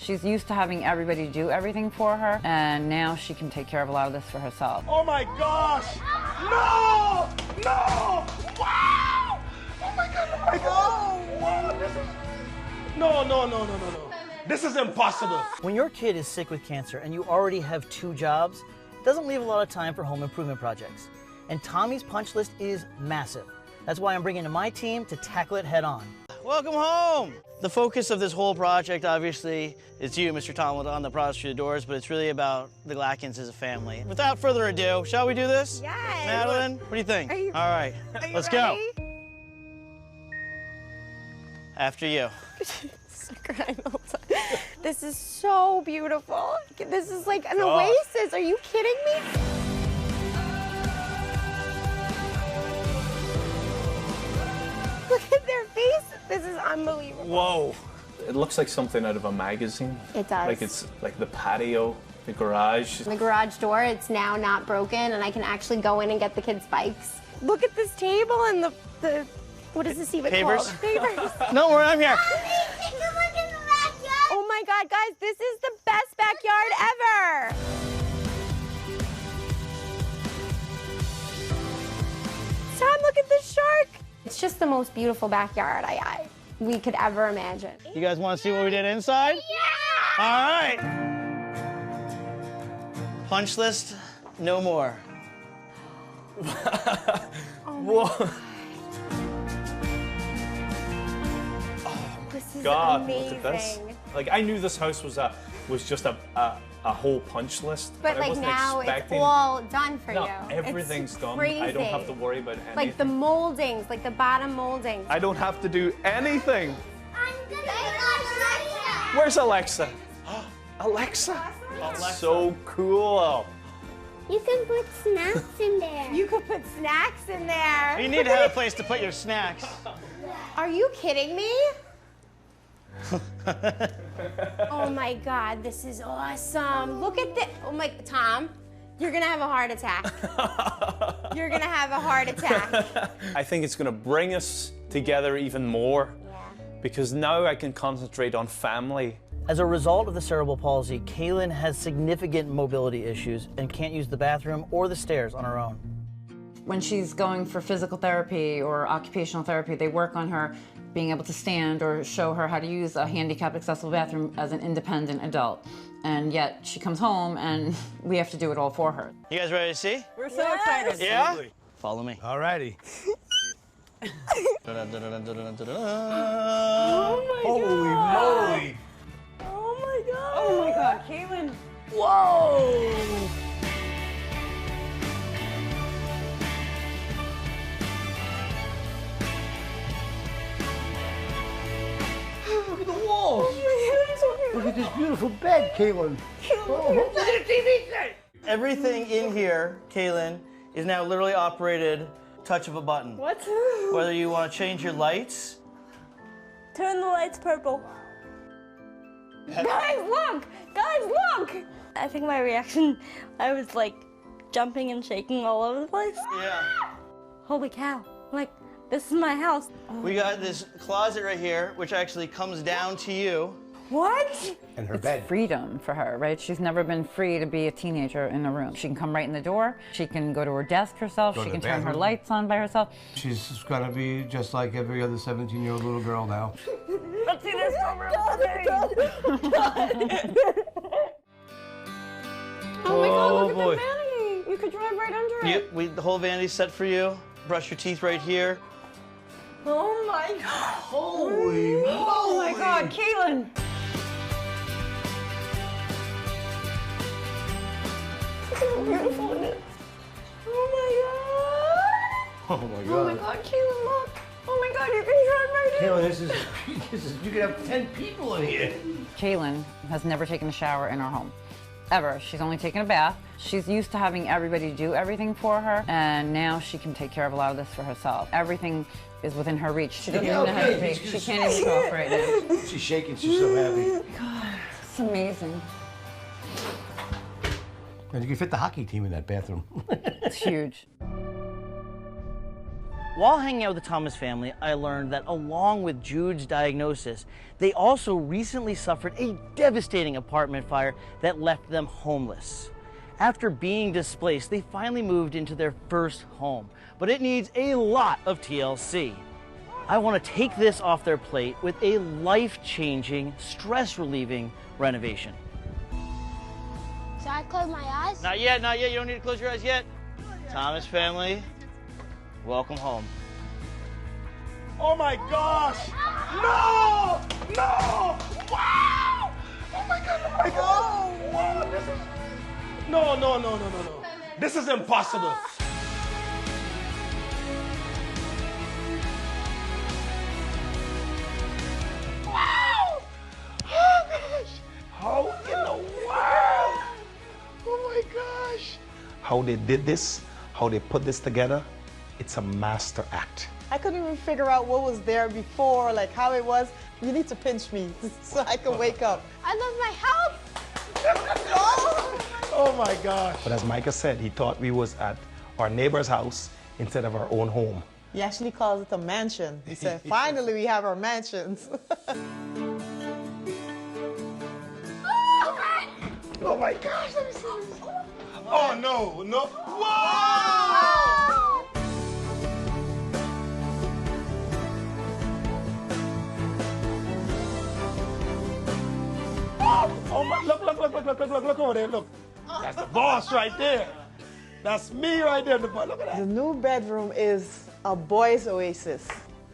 She's used to having everybody do everything for her, and now she can take care of a lot of this for herself. Oh my gosh! No! No! Wow! Oh my god! Oh my god! Wow! This is... No. This is impossible. When your kid is sick with cancer and you already have 2 jobs, it doesn't leave a lot of time for home improvement projects. And Tommy's punch list is massive. That's why I'm bringing in my team to tackle it head on. Welcome home! The focus of this whole project, obviously, is you, Mr. Tomlin, on the products through the doors, but it's really about the GLACKINs as a family. Without further ado, shall we do this? Yes. Madeline, what do you think? All right, let's go. After you. This is so beautiful. This is like an oasis. Are you kidding me? Look at their faces. This is unbelievable. Whoa. It looks like something out of a magazine. It does. Like it's like the patio, the garage. The garage door, it's now not broken, and I can actually go in and get the kids' bikes. Look at this table and the what is this even called? Pavers. No, I'm here. Oh my God, guys, this is the best backyard ever. Tom, look at this shark. It's just the most beautiful backyard we could ever imagine. You guys want to see what we did inside? Yeah! All right. Punch list, no more. Whoa. This is God, amazing. look at this. Like, I knew this house was just a whole punch list, But I like wasn't now expecting... it's all done for No, you. everything's It's done. crazy. I don't have to worry about anything. Like the moldings, like the bottom moldings. I don't have to do anything. I'm gonna Where's Alexa? Alexa. That's so cool. You can put snacks in there. You could put snacks in there. You need to have a place to put your snacks. Are you kidding me? Oh my God, this is awesome. Look at this. Oh my, Tom, you're gonna have a heart attack. You're gonna have a heart attack. I think it's gonna bring us together even more. Yeah. Because now I can concentrate on family. As a result of the cerebral palsy, Kaylin has significant mobility issues and can't use the bathroom or the stairs on her own. When she's going for physical therapy or occupational therapy, they work on her being able to stand or show her how to use a handicapped accessible bathroom as an independent adult. And yet she comes home and we have to do it all for her. You guys ready to see? We're so excited. Yeah? Absolutely. Follow me. All righty. Oh Holy moly. Oh my God. Oh my God, Kaylin. Whoa! Look at the walls. Look at this beautiful bed, Caitlin. Look at the TV set. Everything in here, Kaylin, is now literally operated touch of a button. What? Whether you want to change your lights. Turn the lights purple. Guys, look! Guys, look! I think my reaction, I was like jumping and shaking all over the place. Yeah. Holy cow. Like, this is my house. We got this closet right here, which actually comes down to you. What? And her bed. Freedom for her, right? She's never been free to be a teenager in a room. She can come right in the door. She can go to her desk herself. Go She to can the turn her bathroom. lights on by herself. She's gonna be just like every other 17-year-old little girl now. Let's see this over. Oh my God, look at boy. the vanity. You could drive right under it. Yep, the whole vanity's set for you. Brush your teeth right here. Oh my God. Holy moly. Oh my God, Kaylin. Look how beautiful it is. Oh my God. Oh my Oh my God. God, Kaylin, look. Oh my God, you can drive right in. Caitlin, this is, you could have 10 people in here. Kaylin has never taken a shower in our home. Ever. She's only taken a bath. She's used to having everybody do everything for her, and now she can take care of a lot of this for herself. Everything is within her reach. She doesn't even know how to speak. She can't even talk right now. She's shaking, she's so happy. God, it's amazing. And you can fit the hockey team in that bathroom. It's huge. While hanging out with the Thomas family, I learned that along with Jude's diagnosis, they also recently suffered a devastating apartment fire that left them homeless. After being displaced, they finally moved into their first home, but it needs a lot of TLC. I want to take this off their plate with a life-changing, stress-relieving renovation. Should I close my eyes? Not yet, not yet. You don't need to close your eyes yet. Thomas family, welcome home. Oh my gosh! No! No! Wow! Oh my God! Oh my God! Wow! This is... No, no, no, no, no, no. This is impossible. Wow! Oh gosh! How in the world? Oh my gosh! How they did this, how they put this together, it's a master act. I couldn't even figure out what was there before, like how it was. You need to pinch me so I can wake up. I love my house. Oh my gosh. But as Micah said, he thought we was at our neighbor's house instead of our own home. He actually calls it a mansion. He said, finally we have our mansions. Oh my gosh, let me see. Oh no, no. Whoa! Oh my, look over there, look. That's the boss right there. That's me right there. Look at that. The new bedroom is a boy's oasis.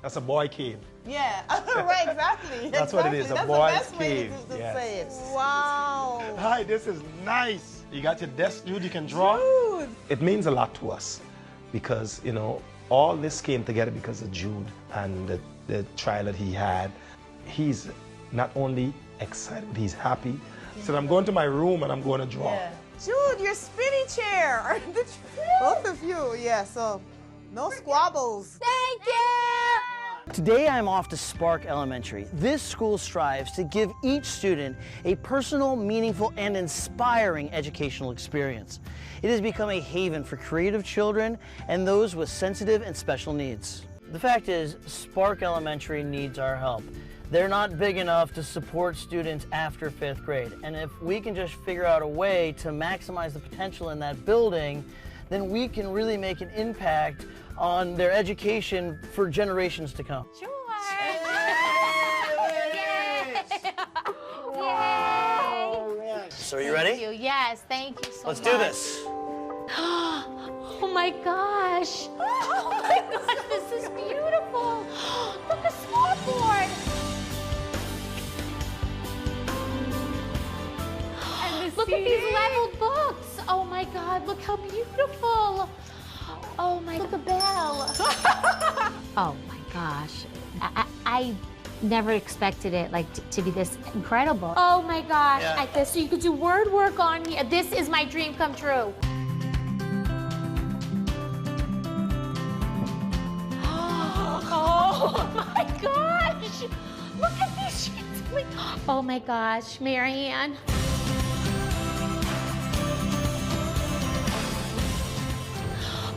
That's a boy cave. Yeah, right, exactly. That's what it is, a That's boy's the best way cave. to Yes. say it. Wow. Hi, this is nice. You got your desk, Jude, you can draw. Dude. It means a lot to us because, you know, all this came together because of Jude and the trial that he had. He's not only excited, but he's happy. So I'm going to my room and I'm going to draw. Yeah. Jude, your spinny chair. Both of you, yeah, so no squabbles. Thank you. Today I'm off to Spark Elementary. This school strives to give each student a personal, meaningful, and inspiring educational experience. It has become a haven for creative children and those with sensitive and special needs. The fact is, Spark Elementary needs our help. They're not big enough to support students after 5th grade. And if we can just figure out a way to maximize the potential in that building, then we can really make an impact on their education for generations to come. Sure. Yay. So are you ready? Thank you. Yes, thank you so Let's much. do this. Oh my gosh. Oh my gosh, this is beautiful. Look, a scoreboard. Look at these leveled books. Oh my God, look how beautiful. Oh my, look at the bell. Oh my gosh. I never expected it to be this incredible. Oh my gosh, Yeah. so you could do word work on here. This is my dream come true. Oh my gosh! Look at these sheets. Oh my gosh, Marianne.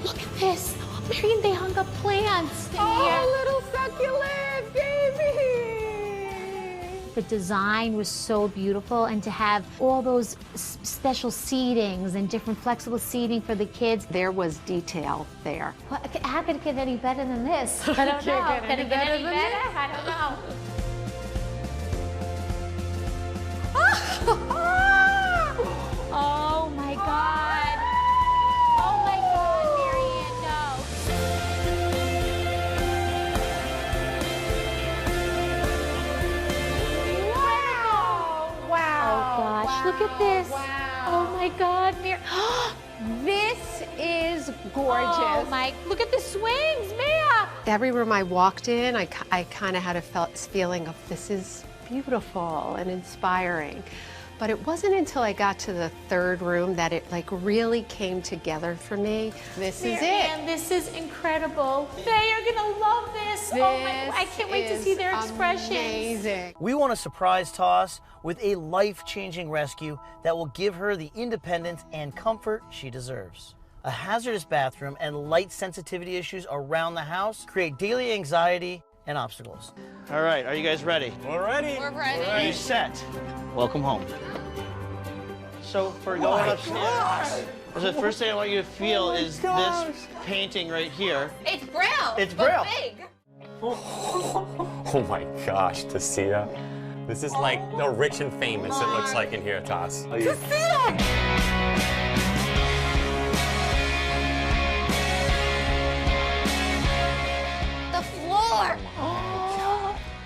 Look at this. Marianne, they hung up plants in here. little succulent baby. The design was so beautiful, and to have all those special seatings and different flexible seating for the kids. There was detail there. Well, how could it get any better than this? I don't know. Can it get any better? I don't know. Oh my God. Oh my God, Marianne, no. Wow. Oh gosh, look at this. Wow. Oh my God, This is gorgeous. Oh my, look at the swings, Mia. Every room I walked in, I kind of had a feeling of this is beautiful and inspiring. But it wasn't until I got to the third room that it really came together for me. This is Marianne, this is incredible. They are gonna love this. Oh my, I can't wait to see their expressions. Amazing. We want to surprise Toss with a life-changing rescue that will give her the independence and comfort she deserves. A hazardous bathroom and light sensitivity issues around the house create daily anxiety and obstacles. All right, are you guys ready? We're ready. We're ready. Are you set? Welcome home. So for going upstairs, the first thing I want you to feel is this painting right here. It's Braille. It's Braille. Big. Oh my gosh, Tasia. This is like the rich and famous, it looks like in here, Tass. The floor.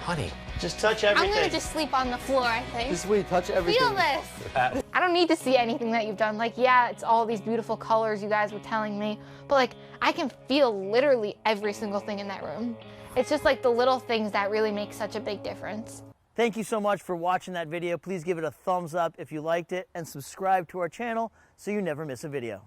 Honey. Just touch I'm everything. gonna just sleep on the floor, I think. Just wait, touch everything. Feel this. I don't need to see anything that you've done. Like, yeah, it's all these beautiful colors you guys were telling me, but like, I can feel literally every single thing in that room. It's just like the little things that really make such a big difference. Thank you so much for watching that video. Please give it a thumbs up if you liked it and subscribe to our channel so you never miss a video.